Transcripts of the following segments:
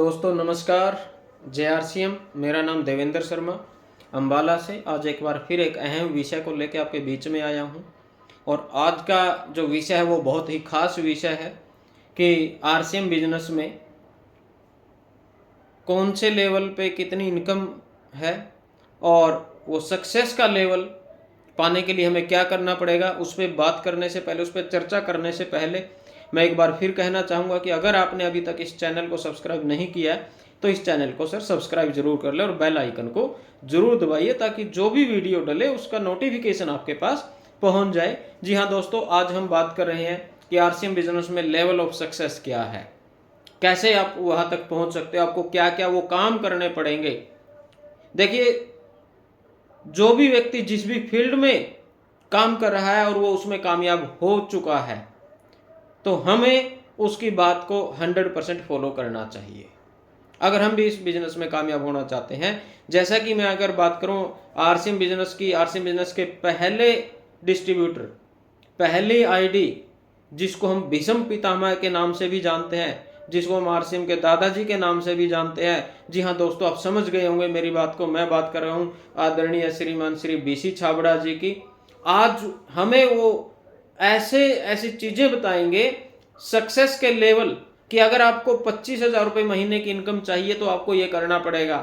दोस्तों नमस्कार। JRCM, मेरा नाम देवेंद्र शर्मा अम्बाला से आज एक बार फिर एक अहम विषय को लेकर आपके बीच में आया हूं। और आज का जो विषय है वो बहुत ही खास विषय है कि RCM बिजनेस में कौन से लेवल पे कितनी इनकम है और वो सक्सेस का लेवल पाने के लिए हमें क्या करना पड़ेगा। उस पर बात करने से पहले, उस पर चर्चा करने से पहले मैं एक बार फिर कहना चाहूँगा कि अगर आपने अभी तक इस चैनल को सब्सक्राइब नहीं किया है तो इस चैनल को सर सब्सक्राइब जरूर कर ले और बेल आइकन को जरूर दबाइए ताकि जो भी वीडियो डले उसका नोटिफिकेशन आपके पास पहुंच जाए। जी हाँ दोस्तों, आज हम बात कर रहे हैं कि RCM बिजनेस में लेवल ऑफ सक्सेस क्या है, कैसे आप वहां तक पहुंच सकते हो, आपको क्या क्या वो काम करने पड़ेंगे। देखिए, जो भी व्यक्ति जिस भी फील्ड में काम कर रहा है और वो उसमें कामयाब हो चुका है तो हमें उसकी बात को 100% फॉलो करना चाहिए अगर हम भी इस बिजनेस में कामयाब होना चाहते हैं। जैसा कि मैं अगर बात करूं RCM बिजनेस की, RCM बिजनेस के पहले डिस्ट्रीब्यूटर, पहली आईडी जिसको हम भीष्म पितामह के नाम से भी जानते हैं, जिसको हम RCM के दादाजी के नाम से भी जानते हैं। जी हाँ दोस्तों, आप समझ गए होंगे मेरी बात को। मैं बात कर रहा हूँ आदरणीय श्रीमान श्री BC छाबड़ा जी की। आज हमें वो ऐसी चीजें बताएंगे सक्सेस के लेवल कि अगर आपको 25,000 रुपये महीने की इनकम चाहिए तो आपको ये करना पड़ेगा,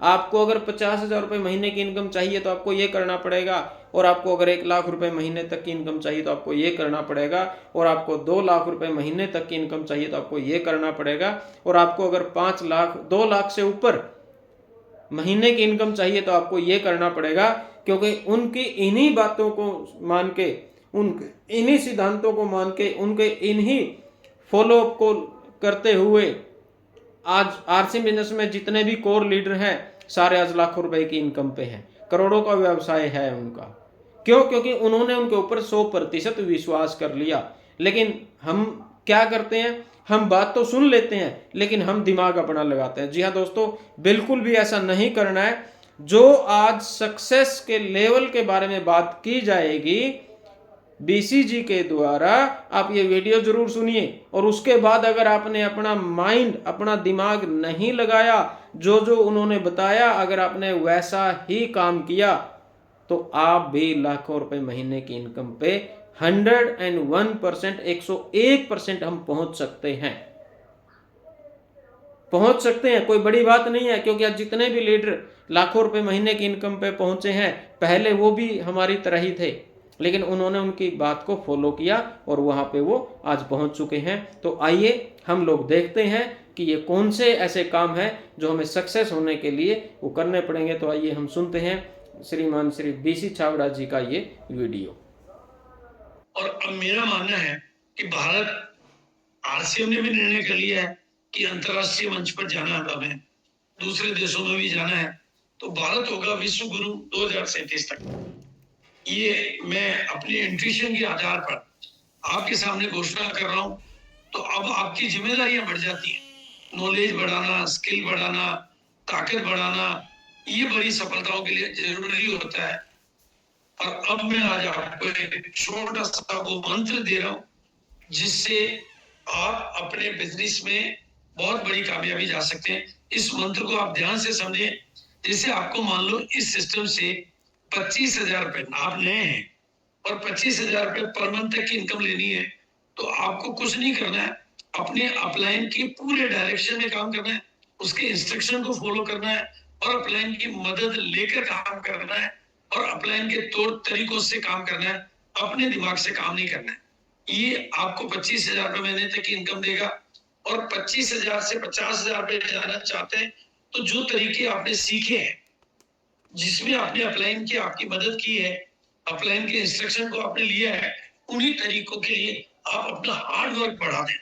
आपको अगर 50,000 रुपये महीने की इनकम चाहिए तो आपको ये करना पड़ेगा, और आपको अगर 1,00,000 रुपये महीने तक की इनकम चाहिए तो आपको ये करना पड़ेगा, और आपको 2,00,000 रुपये महीने तक की इनकम चाहिए तो आपको ये करना पड़ेगा, और आपको अगर 5 लाख 2 लाख से ऊपर महीने की इनकम चाहिए तो आपको ये करना पड़ेगा। क्योंकि उनकी इन्हीं बातों को मान के, उनके इन्हीं सिद्धांतों को मान के, उनके इन्हीं फॉलोअप को करते हुए आज RCM बिजनेस में जितने भी कोर लीडर हैं सारे आज लाखों रुपए की इनकम पे हैं, करोड़ों का व्यवसाय है उनका। क्यों? क्योंकि उन्होंने उनके ऊपर 100% विश्वास कर लिया। लेकिन हम क्या करते हैं, हम बात तो सुन लेते हैं लेकिन हम दिमाग अपना लगाते हैं। जी हाँ दोस्तों, बिल्कुल भी ऐसा नहीं करना है। जो आज सक्सेस के लेवल के बारे में बात की जाएगी BC जी के द्वारा, आप ये वीडियो जरूर सुनिए, और उसके बाद अगर आपने अपना माइंड, अपना दिमाग नहीं लगाया, जो जो उन्होंने बताया अगर आपने वैसा ही काम किया तो आप भी लाखों रुपए महीने की इनकम पे 101%, 101% हम पहुंच सकते हैं, पहुंच सकते हैं। कोई बड़ी बात नहीं है, क्योंकि आज जितने भी लीडर लाखों रुपए महीने की इनकम पे पहुंचे हैं पहले वो भी हमारी तरह ही थे, लेकिन उन्होंने उनकी बात को फॉलो किया और वहां पे वो आज पहुंच चुके हैं। तो आइए हम लोग देखते हैं कि ये कौन से ऐसे काम हैं जो हमें सक्सेस होने के लिए वो करने पड़ेंगे। तो आइए हम सुनते हैं श्रीमान श्री BC छाबड़ा जी का ये वीडियो। और अब मेरा मानना है कि भारत, RCM ने भी निर्णय कर लिया है कि अंतरराष्ट्रीय मंच पर जाना है, हमें दूसरे देशों में भी जाना है, तो भारत होगा विश्व गुरु 2037 तक। ये मैं अपनी इंट्यूशन के आधार पर आपके सामने घोषणा कर रहा हूं। तो अब आपकी जिम्मेदारियां बढ़ जाती हैं, नॉलेज बढ़ाना, स्किल बढ़ाना, ताकत बढ़ाना, ये बड़ी सफलताओं के लिए जरूरी होता है। और अब मैं आज आपको एक छोटा सा वो मंत्र दे रहा हूं जिससे आप अपने बिजनेस में बहुत बड़ी कामयाबी जा सकते हैं। इस मंत्र को आप ध्यान से समझें। जैसे आपको मान लो इस सिस्टम से 25,000 रुपए, आप नए हैं और 25,000 रुपए पर मंथ तक की इनकम लेनी है, तो आपको कुछ नहीं करना है, अपने अपलाइन की पूरे डायरेक्शन में काम करना है, उसके इंस्ट्रक्शन को फॉलो करना है और अपलाइन की मदद लेकर काम करना है और अपलाइन के तौर तरीकों से काम करना है, अपने दिमाग से काम नहीं करना है। ये आपको 25,000 रुपए महीने तक की इनकम देगा। और 25,000 से 50,000 रुपए जाना चाहते हैं तो जो तरीके आपने सीखे हैं, जिसमें आपने अपलाइन की आपकी मदद की है, अपलाइन के इंस्ट्रक्शन को आपने लिया है, उन्हीं तरीकों के लिए आप अपना हार्ड वर्क बढ़ा दें,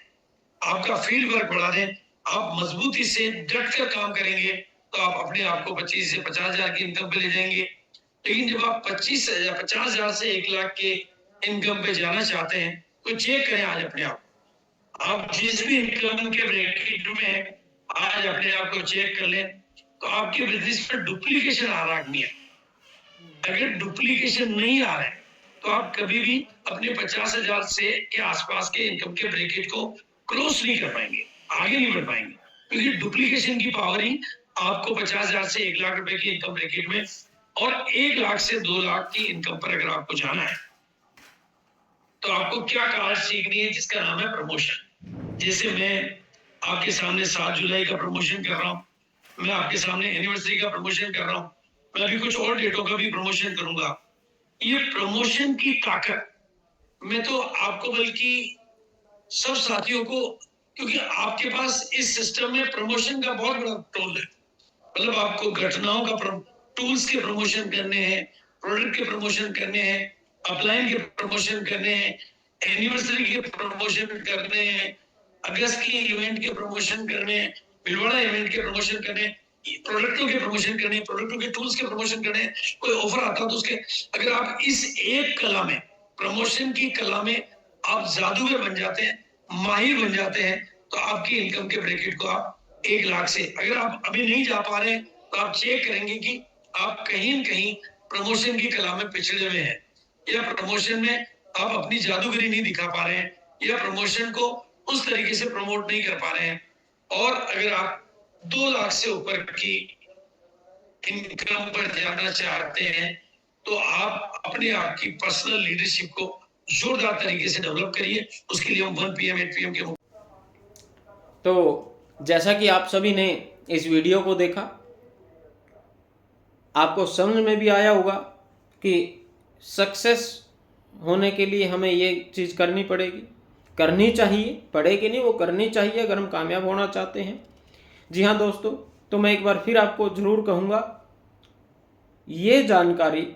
आपका फील्ड वर्क बढ़ा दें, आप मजबूती से डट कर काम करेंगे तो आप अपने आप को 25 से 50,000 की इनकम पे ले जाएंगे। लेकिन जब आप 25,000, 50,000 से 1,00,000 के इनकम पे जाना चाहते हैं तो चेक करें आज अपने आप जिस भी इनकम के ब्रैकेट में आज अपने आप को चेक कर लें तो आपके बिजनेस पर डुप्लीकेशन आ रहा नहीं है। अगर डुप्लीकेशन नहीं आ रहा है तो आप कभी भी अपने 50,000 से के आसपास के इनकम के ब्रैकेट को क्रॉस नहीं कर पाएंगे, आगे नहीं बढ़ पाएंगे। क्योंकि डुप्लीकेशन की पावर ही आपको 50,000 से 1 लाख रुपए की इनकम ब्रैकेट में और 1 लाख से 2 लाख की इनकम पर अगर आपको जाना है तो आपको क्या कहावत सीखनी है, जिसका नाम है प्रमोशन। जैसे मैं आपके सामने 7 जुलाई का प्रमोशन कर रहा हूँ, मैं आपके सामने एनिवर्सरी का प्रमोशन कर रहा हूँ, मैं अभी कुछ और डेटों का भी प्रमोशन करूंगा। ये प्रमोशन की ताकत मैं तो आपको बल्कि सब साथियों को, क्योंकि आपके पास इस सिस्टम में प्रमोशन का बहुत बड़ा टोल है, मतलब आपको घटनाओं का टूल्स के प्रमोशन करने हैं, प्रोडक्ट के प्रमोशन करने हैं, अपलाइन के प्रमोशन करने हैं, एनिवर्सरी के प्रमोशन करने हैं, अगस्त की इवेंट के प्रमोशन करने हैं, भिलवाड़ा इवेंट के प्रमोशन करने हैं, प्रोडक्टों के प्रमोशन करने हैं, प्रोडक्टों के टूल्स के प्रमोशन करने हैं। कोई ऑफर आता तो उसके, अगर आप इस एक कला में, प्रमोशन की कला में आप जादूगर बन जाते हैं, माहिर बन जाते हैं, तो आपकी इनकम के ब्रैकेट को आप 1 लाख से, अगर आप अभी नहीं जा पा रहे हैं तो आप चेक करेंगे कि आप कहीं न कहीं प्रमोशन की कला में पिछड़े हुए हैं, या प्रमोशन में आप अपनी जादूगरी नहीं दिखा पा रहे हैं, या प्रमोशन को उस तरीके से प्रमोट नहीं कर पा रहे हैं। और अगर आप 2 लाख से ऊपर की इनकम पर जाना चाहते हैं तो आप अपने आप की पर्सनल लीडरशिप को जोरदार तरीके से डेवलप करिए। उसके लिए हम 1 PM 8 PM के तो जैसा कि आप सभी ने इस वीडियो को देखा, आपको समझ में भी आया होगा कि सक्सेस होने के लिए हमें ये चीज़ करनी पड़ेगी, करनी चाहिए, पड़ेगी नहीं, वो करनी चाहिए अगर हम कामयाब होना चाहते हैं। जी हाँ दोस्तों, तो मैं एक बार फिर आपको ज़रूर कहूँगा, ये जानकारी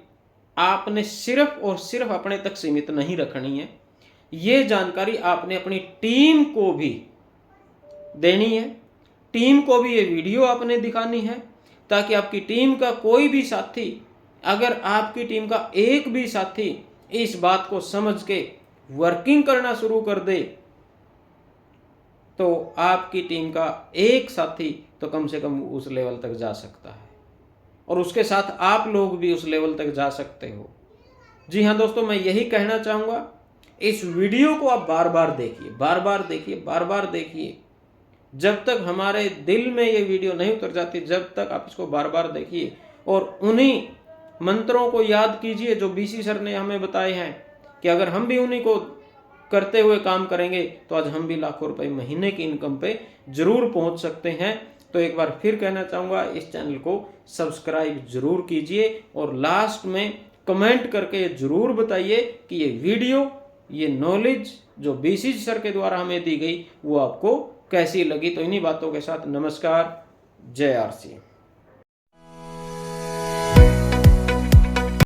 आपने सिर्फ और सिर्फ अपने तक सीमित नहीं रखनी है, ये जानकारी आपने अपनी टीम को भी देनी है, टीम को भी ये वीडियो आपने दिखानी है, ताकि आपकी टीम का कोई भी साथी, अगर आपकी टीम का एक भी साथी इस बात को समझ के वर्किंग करना शुरू कर दे, तो आपकी टीम का एक साथी तो कम से कम उस लेवल तक जा सकता है, और उसके साथ आप लोग भी उस लेवल तक जा सकते हो। जी हाँ दोस्तों, मैं यही कहना चाहूँगा, इस वीडियो को आप बार बार देखिए, बार बार देखिए, बार बार देखिए, जब तक हमारे दिल में ये वीडियो नहीं उतर जाती, जब तक आप इसको बार बार देखिए और उन्हीं मंत्रों को याद कीजिए जो बीसी सर ने हमें बताए हैं, कि अगर हम भी उन्हीं को करते हुए काम करेंगे तो आज हम भी लाखों रुपए महीने की इनकम पे जरूर पहुंच सकते हैं। तो एक बार फिर कहना चाहूँगा, इस चैनल को सब्सक्राइब जरूर कीजिए और लास्ट में कमेंट करके जरूर बताइए कि ये वीडियो, ये नॉलेज जो बीसी सर के द्वारा हमें दी गई वो आपको कैसी लगी। तो इन्हीं बातों के साथ नमस्कार, जय आरसी।